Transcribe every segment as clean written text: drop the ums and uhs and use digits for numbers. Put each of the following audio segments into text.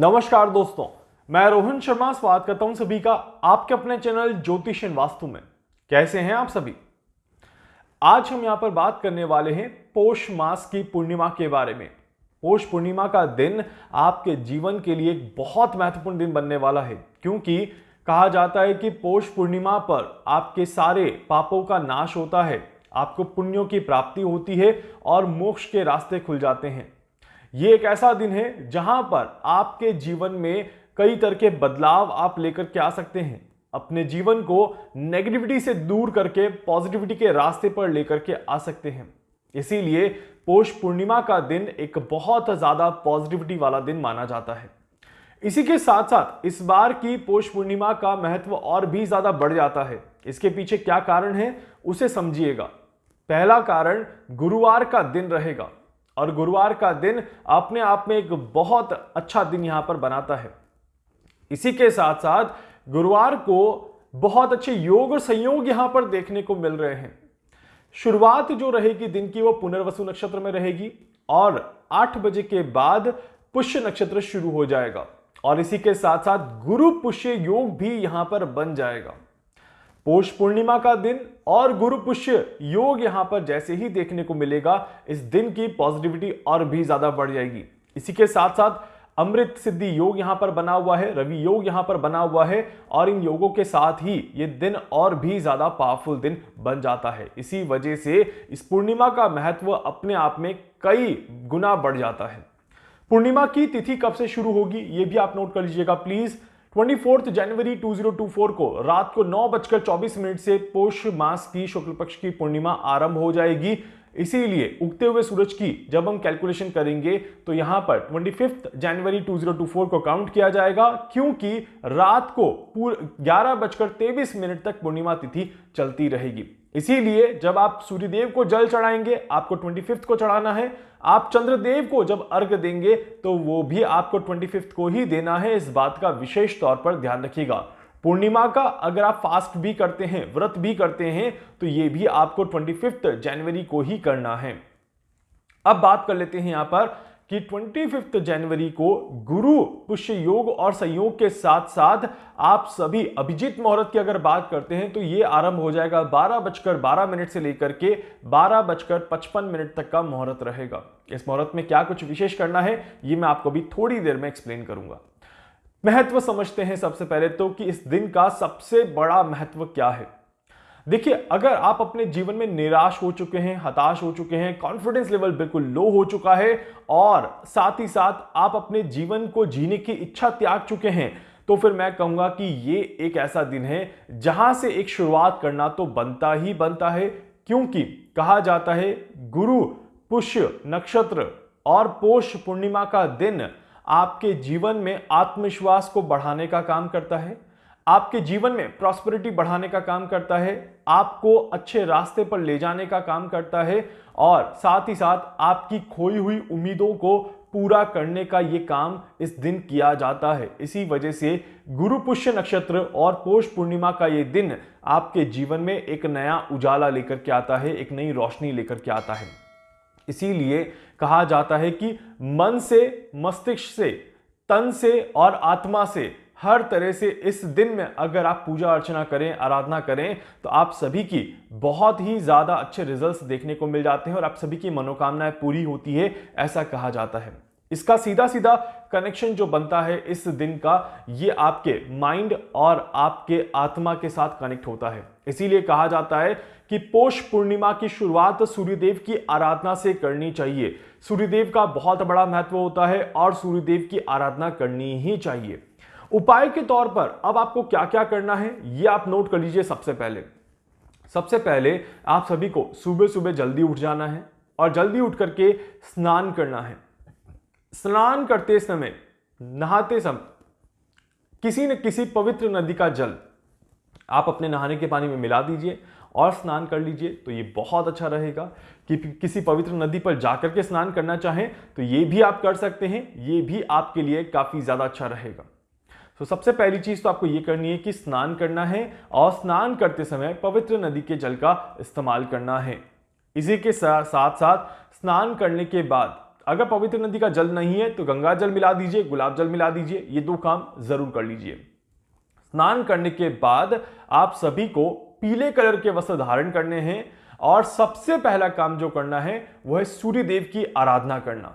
नमस्कार दोस्तों, मैं रोहन शर्मा स्वागत करता हूं सभी का आपके अपने चैनल ज्योतिष एंड वास्तु में। कैसे हैं आप सभी? आज हम यहां पर बात करने वाले हैं पौष मास की पूर्णिमा के बारे में। पौष पूर्णिमा का दिन आपके जीवन के लिए एक बहुत महत्वपूर्ण दिन बनने वाला है, क्योंकि कहा जाता है कि पौष पूर्णिमा पर आपके सारे पापों का नाश होता है, आपको पुण्यों की प्राप्ति होती है और मोक्ष के रास्ते खुल जाते हैं। ये एक ऐसा दिन है जहां पर आपके जीवन में कई तरह के बदलाव आप लेकर के आ सकते हैं। अपने जीवन को नेगेटिविटी से दूर करके पॉजिटिविटी के रास्ते पर लेकर के आ सकते हैं। इसीलिए पौष पूर्णिमा का दिन एक बहुत ज्यादा पॉजिटिविटी वाला दिन माना जाता है। इसी के साथ साथ इस बार की पौष पूर्णिमा का महत्व और भी ज्यादा बढ़ जाता है। इसके पीछे क्या कारण है उसे समझिएगा। पहला कारण गुरुवार का दिन रहेगा और गुरुवार का दिन अपने आप में एक बहुत अच्छा दिन यहां पर बनाता है। इसी के साथ साथ गुरुवार को बहुत अच्छे योग और संयोग यहां पर देखने को मिल रहे हैं। शुरुआत जो रहेगी दिन की वो पुनर्वसु नक्षत्र में रहेगी और 8 बजे के बाद पुष्य नक्षत्र शुरू हो जाएगा और इसी के साथ साथ गुरु पुष्य योग भी यहां पर बन जाएगा। पौष पूर्णिमा का दिन और गुरु पुष्य योग यहां पर जैसे ही देखने को मिलेगा, इस दिन की पॉजिटिविटी और भी ज्यादा बढ़ जाएगी। इसी के साथ साथ अमृत सिद्धि योग यहां पर बना हुआ है, रवि योग यहां पर बना हुआ है और इन योगों के साथ ही ये दिन और भी ज्यादा पावरफुल दिन बन जाता है। इसी वजह से इस पूर्णिमा का महत्व अपने आप में कई गुना बढ़ जाता है। पूर्णिमा की तिथि कब से शुरू होगी ये भी आप नोट कर लीजिएगा प्लीज। 24 जनवरी 2024 को रात को 9:24 से पौष मास की शुक्ल पक्ष की पूर्णिमा आरंभ हो जाएगी। इसीलिए उगते हुए सूरज की जब हम कैलकुलेशन करेंगे तो यहां पर 25 जनवरी 2024 को काउंट किया जाएगा, क्योंकि रात को 11:23 तक पूर्णिमा तिथि चलती रहेगी। इसीलिए जब आप सूर्यदेव को जल चढ़ाएंगे आपको 25 को चढ़ाना है। आप चंद्रदेव को जब अर्घ देंगे तो वो भी आपको 25 को ही देना है। इस बात का विशेष तौर पर ध्यान रखिएगा। पूर्णिमा का अगर आप फास्ट भी करते हैं, व्रत भी करते हैं, तो ये भी आपको 25 जनवरी को ही करना है। अब बात कर लेते हैं यहां पर कि 25 जनवरी को गुरु पुष्य योग और संयोग के साथ साथ आप सभी अभिजीत मुहूर्त की अगर बात करते हैं तो ये आरंभ हो जाएगा 12:12 से लेकर के 12:55 तक का मुहूर्त रहेगा। इस मुहूर्त में क्या कुछ विशेष करना है ये मैं आपको भी थोड़ी देर में एक्सप्लेन करूंगा। महत्व समझते हैं सबसे पहले तो कि इस दिन का सबसे बड़ा महत्व क्या है। देखिए, अगर आप अपने जीवन में निराश हो चुके हैं, हताश हो चुके हैं, कॉन्फिडेंस लेवल बिल्कुल लो हो चुका है और साथ ही साथ आप अपने जीवन को जीने की इच्छा त्याग चुके हैं, तो फिर मैं कहूंगा कि ये एक ऐसा दिन है जहां से एक शुरुआत करना तो बनता ही बनता है, क्योंकि कहा जाता है गुरु पुष्य नक्षत्र और पौष पूर्णिमा का दिन आपके जीवन में आत्मविश्वास को बढ़ाने का काम करता है, आपके जीवन में प्रॉस्पेरिटी बढ़ाने का काम करता है, आपको अच्छे रास्ते पर ले जाने का काम करता है और साथ ही साथ आपकी खोई हुई उम्मीदों को पूरा करने का यह काम इस दिन किया जाता है। इसी वजह से गुरु पुष्य नक्षत्र और पौष पूर्णिमा का यह दिन आपके जीवन में एक नया उजाला लेकर के आता है, एक नई रोशनी लेकर के आता है। इसीलिए कहा जाता है कि मन से, मस्तिष्क से, तन से और आत्मा से हर तरह से इस दिन में अगर आप पूजा अर्चना करें, आराधना करें, तो आप सभी की बहुत ही ज्यादा अच्छे रिजल्ट्स देखने को मिल जाते हैं और आप सभी की मनोकामनाएं पूरी होती है, ऐसा कहा जाता है। इसका सीधा सीधा कनेक्शन जो बनता है इस दिन का, ये आपके माइंड और आपके आत्मा के साथ कनेक्ट होता है। इसीलिए कहा जाता है कि पौष पूर्णिमा की शुरुआत सूर्यदेव की आराधना से करनी चाहिए। सूर्यदेव का बहुत बड़ा महत्व होता है और सूर्यदेव की आराधना करनी ही चाहिए। उपाय के तौर पर अब आपको क्या क्या करना है ये आप नोट कर लीजिए। सबसे पहले आप सभी को सुबह सुबह जल्दी उठ जाना है और जल्दी उठ करके स्नान करना है। स्नान करते समय, नहाते समय किसी न किसी पवित्र नदी का जल आप अपने नहाने के पानी में मिला दीजिए और स्नान कर लीजिए, तो ये बहुत अच्छा रहेगा। कि किसी पवित्र नदी पर जाकर के स्नान करना चाहें तो ये भी आप कर सकते हैं, ये भी आपके लिए काफी ज्यादा अच्छा रहेगा। तो सबसे पहली चीज तो आपको ये करनी है कि स्नान करना है और स्नान करते समय पवित्र नदी के जल का इस्तेमाल करना है। इसी के साथ साथ स्नान करने के बाद अगर पवित्र नदी का जल नहीं है तो गंगा जल मिला दीजिए, गुलाब जल मिला दीजिए, ये 2 काम जरूर कर लीजिए। स्नान करने के बाद आप सभी को पीले कलर के वस्त्र धारण करने हैं और सबसे पहला काम जो करना है वह है सूर्य देव की आराधना करना,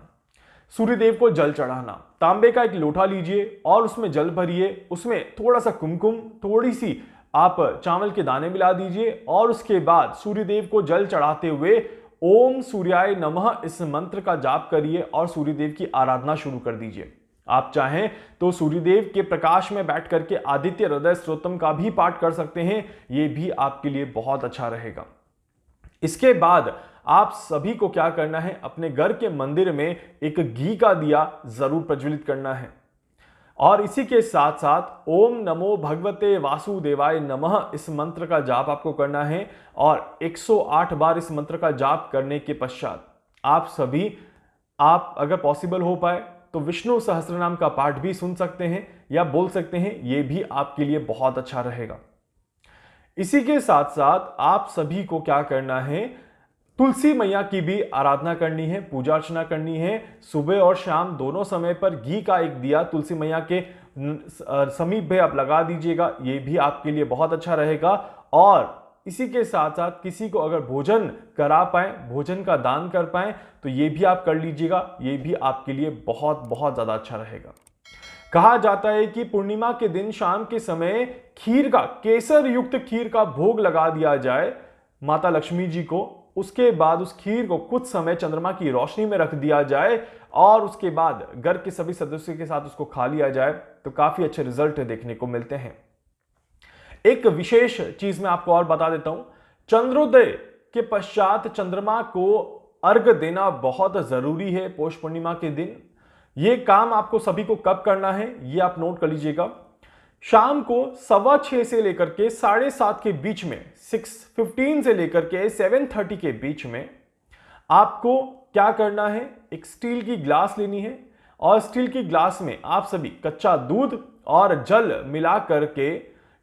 सूर्य देव को जल चढ़ाना। तांबे का एक लोटा लीजिए और उसमें जल भरिए, उसमें थोड़ा सा कुमकुम, थोड़ी सी आप चावल के दाने मिला दीजिए और उसके बाद सूर्य देव को जल चढ़ाते हुए ओम सूर्याय नमः इस मंत्र का जाप करिए और सूर्य देव की आराधना शुरू कर दीजिए। आप चाहें तो सूर्यदेव के प्रकाश में बैठ करके आदित्य हृदय स्तोत्रम का भी पाठ कर सकते हैं, यह भी आपके लिए बहुत अच्छा रहेगा। इसके बाद आप सभी को क्या करना है, अपने घर के मंदिर में एक घी का दिया जरूर प्रज्वलित करना है और इसी के साथ साथ ओम नमो भगवते वासुदेवाय नमः इस मंत्र का जाप आपको करना है और 108 बार इस मंत्र का जाप करने के पश्चात आप अगर पॉसिबल हो पाए तो विष्णु सहस्त्रनाम का पाठ भी सुन सकते हैं या बोल सकते हैं, यह भी आपके लिए बहुत अच्छा रहेगा। इसी के साथ साथ आप सभी को क्या करना है, तुलसी मैया की भी आराधना करनी है, पूजा अर्चना करनी है। सुबह और शाम दोनों समय पर घी का एक दिया तुलसी मैया के समीप में आप लगा दीजिएगा, ये भी आपके लिए बहुत अच्छा रहेगा। और इसी के साथ साथ किसी को अगर भोजन करा पाए, भोजन का दान कर पाए तो ये भी आप कर लीजिएगा, ये भी आपके लिए बहुत बहुत ज्यादा अच्छा रहेगा। कहा जाता है कि पूर्णिमा के दिन शाम के समय खीर का, केसर युक्त खीर का भोग लगा दिया जाए माता लक्ष्मी जी को, उसके बाद उस खीर को कुछ समय चंद्रमा की रोशनी में रख दिया जाए और उसके बाद घर के सभी सदस्यों के साथ उसको खा लिया जाए तो काफी अच्छे रिजल्ट देखने को मिलते हैं। एक विशेष चीज मैं आपको और बता देता हूं, चंद्रोदय के पश्चात चंद्रमा को अर्घ देना बहुत जरूरी है पौष पूर्णिमा के दिन। यह काम आपको सभी को कब करना है ये आप नोट कर लीजिएगा। शाम को 6:15 से लेकर के 7:30 के बीच में, 6:15 से लेकर के 7:30 के बीच में आपको क्या करना है, एक स्टील की ग्लास लेनी है और स्टील की ग्लास में आप सभी कच्चा दूध और जल मिला करके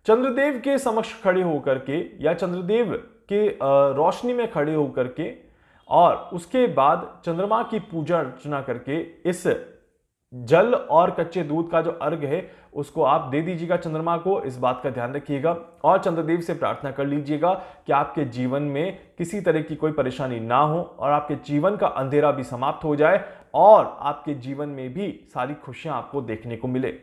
चंद्रदेव के समक्ष खड़े होकर के या चंद्रदेव के रोशनी में खड़े होकर के और उसके बाद चंद्रमा की पूजा अर्चना करके इस जल और कच्चे दूध का जो अर्घ है उसको आप दे दीजिएगा चंद्रमा को। इस बात का ध्यान रखिएगा और चंद्रदेव से प्रार्थना कर लीजिएगा कि आपके जीवन में किसी तरह की कोई परेशानी ना हो और आपके जीवन का अंधेरा भी समाप्त हो जाए और आपके जीवन में भी सारी खुशियां आपको देखने को मिले।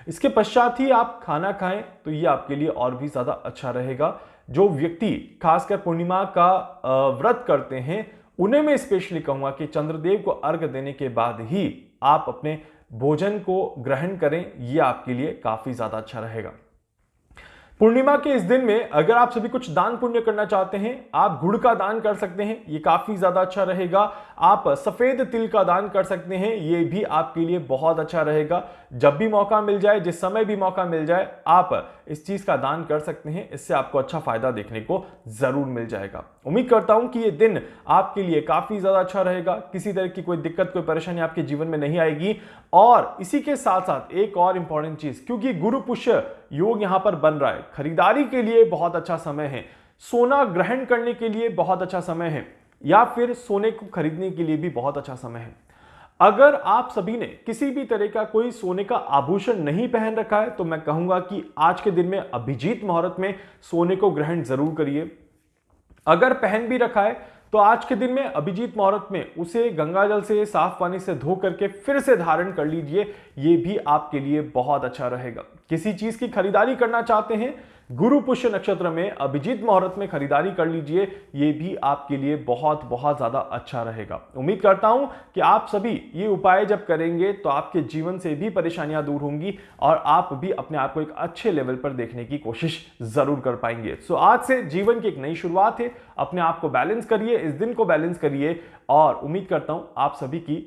इसके पश्चात ही आप खाना खाएं तो ये आपके लिए और भी ज्यादा अच्छा रहेगा। जो व्यक्ति खासकर पूर्णिमा का व्रत करते हैं उन्हें मैं स्पेशली कहूंगा कि चंद्रदेव को अर्घ देने के बाद ही आप अपने भोजन को ग्रहण करें, यह आपके लिए काफी ज्यादा अच्छा रहेगा। पूर्णिमा के इस दिन में अगर आप सभी कुछ दान पुण्य करना चाहते हैं, आप गुड़ का दान कर सकते हैं, ये काफी ज्यादा अच्छा रहेगा। आप सफेद तिल का दान कर सकते हैं, ये भी आपके लिए बहुत अच्छा रहेगा। जब भी मौका मिल जाए, जिस समय भी मौका मिल जाए, आप इस चीज का दान कर सकते हैं, इससे आपको अच्छा फायदा देखने को जरूर मिल जाएगा। उम्मीद करता हूं कि ये दिन आपके लिए काफी ज्यादा अच्छा रहेगा, किसी तरह की कोई दिक्कत, कोई परेशानी आपके जीवन में नहीं आएगी। और इसी के साथ साथ एक और इंपॉर्टेंट चीज, क्योंकि गुरु पुष्य योग यहां पर बन रहा है, खरीदारी के लिए बहुत अच्छा समय है, सोना ग्रहण करने के लिए बहुत अच्छा समय है, या फिर सोने को खरीदने के लिए भी बहुत अच्छा समय है। अगर आप सभी ने किसी भी तरह का कोई सोने का आभूषण नहीं पहन रखा है तो मैं कहूंगा कि आज के दिन में अभिजीत मुहूर्त में सोने को ग्रहण जरूर करिए। अगर पहन भी रखा है तो आज के दिन में अभिजीत मुहूर्त में उसे गंगा जल से, साफ पानी से धो करके फिर से धारण कर लीजिए, ये भी आपके लिए बहुत अच्छा रहेगा। किसी चीज की खरीदारी करना चाहते हैं, गुरु पुष्य नक्षत्र में अभिजीत मुहूर्त में खरीदारी कर लीजिए, ये भी आपके लिए बहुत बहुत ज्यादा अच्छा रहेगा। उम्मीद करता हूं कि आप सभी ये उपाय जब करेंगे तो आपके जीवन से भी परेशानियां दूर होंगी और आप भी अपने आप को एक अच्छे लेवल पर देखने की कोशिश जरूर कर पाएंगे। सो आज से जीवन की एक नई शुरुआत है, अपने आप को बैलेंस करिए, इस दिन को बैलेंस करिए और उम्मीद करता हूं आप सभी की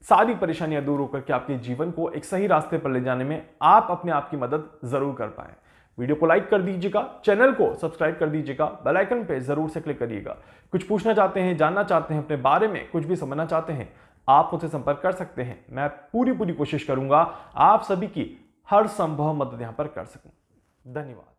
सारी परेशानियां दूर होकर के आपके जीवन को एक सही रास्ते पर ले जाने में आप अपने आप की मदद जरूर कर पाएं। वीडियो को लाइक कर दीजिएगा, चैनल को सब्सक्राइब कर दीजिएगा, बेल आइकन पे जरूर से क्लिक करिएगा। कुछ पूछना चाहते हैं, जानना चाहते हैं, अपने बारे में कुछ भी समझना चाहते हैं, आप मुझसे संपर्क कर सकते हैं। मैं पूरी कोशिश करूंगा आप सभी की हर संभव मदद यहां पर कर सकूं। धन्यवाद।